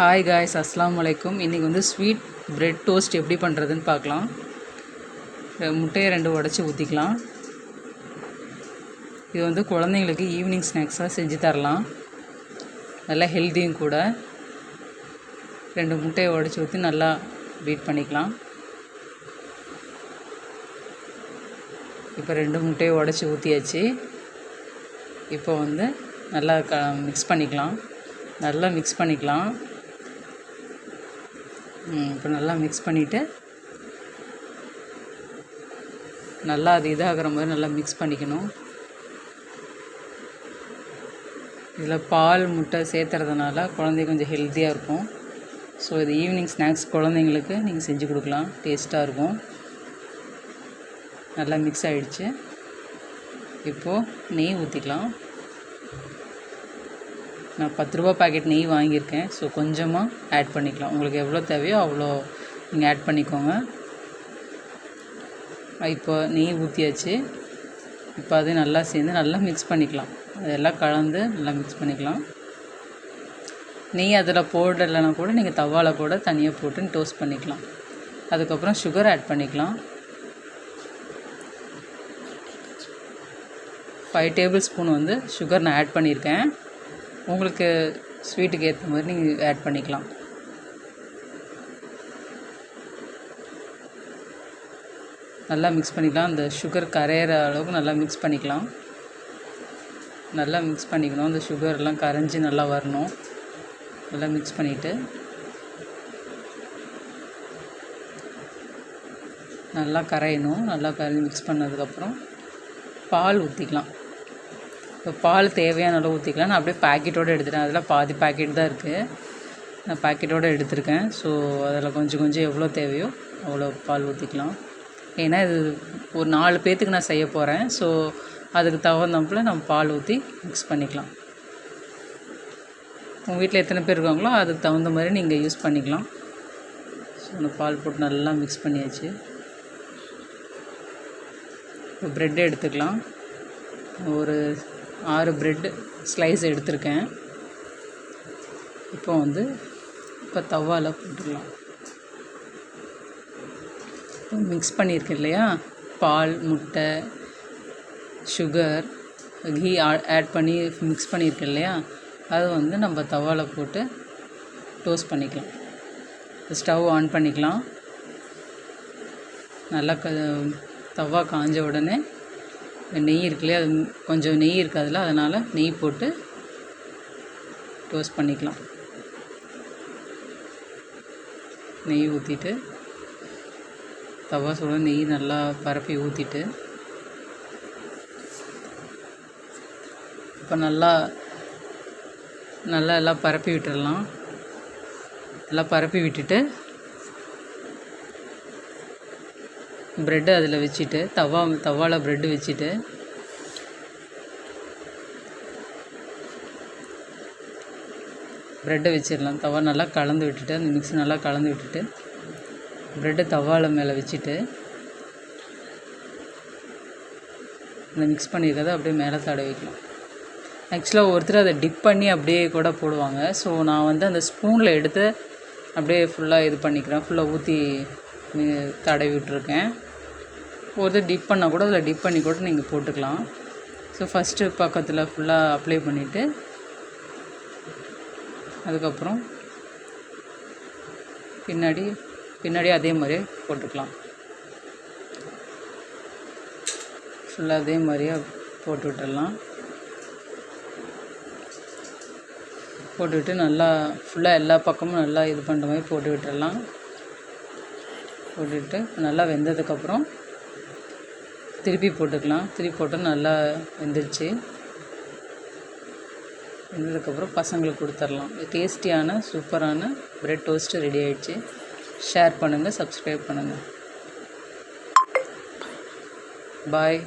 Hi guys, அஸ்ஸலாமு அலைக்கும். இன்றைக்கி வந்து ஸ்வீட் பிரெட் டோஸ்ட் எப்படி பண்ணுறதுன்னு பார்க்கலாம். முட்டையை 2 உடச்சி ஊற்றிக்கலாம். இது வந்து குழந்தைங்களுக்கு ஈவினிங் ஸ்நாக்ஸாக செஞ்சு தரலாம். நல்லா ஹெல்த்தியும் கூட. 2 முட்டையை உடச்சி ஊற்றி நல்லா பீட் பண்ணிக்கலாம். இப்போ 2 முட்டையை உடச்சி ஊற்றியாச்சு. இப்போ வந்து நல்லா மிக்ஸ் பண்ணிக்கலாம். இப்போ நல்லா மிக்ஸ் பண்ணிவிட்டு நல்லா அது இதாகிற மாதிரி நல்லா மிக்ஸ் பண்ணிக்கணும். இதில் பால் முட்டை சேர்த்துறதுனால குழந்தைங்க கொஞ்சம் ஹெல்த்தியாக இருக்கும். ஸோ இது ஈவினிங் ஸ்நாக்ஸ் குழந்தைங்களுக்கு நீங்கள் செஞ்சு கொடுக்கலாம். டேஸ்ட்டாக இருக்கும். நல்லா மிக்ஸ் ஆகிடுச்சு. இப்போது நெய் ஊற்றிக்கலாம். நான் 10 ரூபா பாக்கெட் நெய் வாங்கியிருக்கேன். ஸோ கொஞ்சமாக ஆட் பண்ணிக்கலாம். உங்களுக்கு எவ்வளோ தேவையோ அவ்வளோ நீங்கள் ஆட் பண்ணிக்கோங்க. இப்போ நெய் ஊற்றியாச்சு. இப்போ அது நல்லா சேர்ந்து நல்லா மிக்ஸ் பண்ணிக்கலாம். அதெல்லாம் கலந்து நல்லா மிக்ஸ் பண்ணிக்கலாம். நெய் அதில் போடலைன்னா கூட நீங்கள் தவாவில் கூட தனியாக போட்டு டோஸ்ட் பண்ணிக்கலாம். அதுக்கப்புறம் சுகர் ஆட் பண்ணிக்கலாம். 5 டேபிள் ஸ்பூன் வந்து சுகர் நான் ஆட் பண்ணியிருக்கேன். உங்களுக்கு ஸ்வீட்டுக்கு ஏற்ற மாதிரி நீங்கள் ஆட் பண்ணிக்கலாம். நல்லா மிக்ஸ் பண்ணிக்கலாம். அந்த சுகர் கரையிற அளவுக்கு நல்லா மிக்ஸ் பண்ணிக்கலாம். நல்லா மிக்ஸ் பண்ணிக்கணும். அந்த சுகர்லாம் கரைஞ்சி நல்லா வரணும். நல்லா மிக்ஸ் பண்ணிவிட்டு நல்லா கரையணும். நல்லா கரைஞ்சி மிக்ஸ் பண்ணதுக்கப்புறம் பால் ஊற்றிக்கலாம். இப்போ பால் தேவையான அளவு ஊற்றிக்கலாம். நான் அப்படியே பாக்கெட்டோடு எடுத்துட்டேன். அதில் பாதி பாக்கெட் தான் இருக்குது. நான் பாக்கெட்டோடு எடுத்திருக்கேன். ஸோ அதில் கொஞ்சம் எவ்வளோ தேவையோ அவ்வளோ பால் ஊற்றிக்கலாம். ஏன்னா இது ஒரு 4 பேர்த்துக்கு நான் செய்ய போகிறேன். ஸோ அதுக்கு தகுந்தாப்புல நம்ம பால் ஊற்றி மிக்ஸ் பண்ணிக்கலாம். உங்கள் வீட்டில் எத்தனை பேர் இருக்காங்களோ அதுக்கு தகுந்த மாதிரி நீங்கள் யூஸ் பண்ணிக்கலாம். ஸோ அந்த பால் போட்டு நல்லா மிக்ஸ் பண்ணியாச்சு. இப்போ ப்ரெட்டு எடுத்துக்கலாம். ஒரு 6 ப்ரெட்டு ஸ்லைஸ் எடுத்திருக்கேன். இப்போ தவாவில் போட்டுடலாம். மிக்ஸ் பண்ணியிருக்கேன் இல்லையா, பால் முட்டை சுகர் கீ ஆட் பண்ணி மிக்ஸ் பண்ணியிருக்கேன் இல்லையா, அது நம்ம தவாவில் போட்டு டோஸ்ட் பண்ணிக்கலாம். ஸ்டவ் ஆன் பண்ணிக்கலாம். நல்லா தவா காஞ்ச உடனே நெய் இருக்கு இல்லையா, அது கொஞ்சம் நெய் இருக்குது அதில், அதனால் நெய் போட்டு டோஸ்ட் பண்ணிக்கலாம். நெய் ஊற்றிட்டு தவா சூட நெய் நல்லா பரப்பி ஊற்றிட்டு இப்போ நல்லா எல்லாம் பரப்பி விட்டுடலாம். நல்லா பரப்பி விட்டுட்டு ப்ரெட்டு அதில் வச்சுட்டு தவாவில் ப்ரெட்டு வச்சுட்டு ப்ரெட்டை வச்சிடலாம். தவா நல்லா கலந்து விட்டுட்டு அந்த மிக்ஸ் நல்லா கலந்து விட்டுட்டு ப்ரெட்டு தவாவில் மேலே வச்சுட்டு அந்த மிக்ஸ் பண்ணியிருக்கிறத அப்படியே மேலே தடவி வைக்கலாம். ஆக்சுவலாக ஒருத்தர் அதை டிப் பண்ணி அப்படியே கூட போடுவாங்க. ஸோ நான் அந்த ஸ்பூனில் எடுத்து அப்படியே ஃபுல்லாக இது பண்ணிக்கிறேன். ஃபுல்லாக ஊற்றி தடவி விட்டுருக்கேன். ஒருத்தர் டிப் பண்ணால் கூட அதில் டிப் பண்ணி கூட நீங்கள் போட்டுக்கலாம். ஸோ ஃபஸ்ட்டு பக்கத்தில் ஃபுல்லாக அப்ளை பண்ணிவிட்டு அதுக்கப்புறம் பின்னாடி அதே மாதிரியே போட்டுக்கலாம். ஃபுல்லாக அதே மாதிரியே போட்டு விட்டுடலாம். போட்டுவிட்டு நல்லா ஃபுல்லாக எல்லா பக்கமும் நல்லா இது பண்ணுற மாதிரி போட்டு விட்டுடலாம். போட்டுவிட்டு நல்லா வெந்ததுக்கப்புறம் திருப்பி போட்டுக்கலாம். திருப்பி போட்டு நல்லா வெந்துடுச்சு. வெந்ததுக்கப்புறம் பசங்களுக்கு கொடுத்துர்லாம். டேஸ்டியான சூப்பரான பிரெட் டோஸ்ட்டு ரெடி ஆகிடுச்சு. ஷேர் பண்ணுங்கள், சப்ஸ்கிரைப் பண்ணுங்கள். பாய்.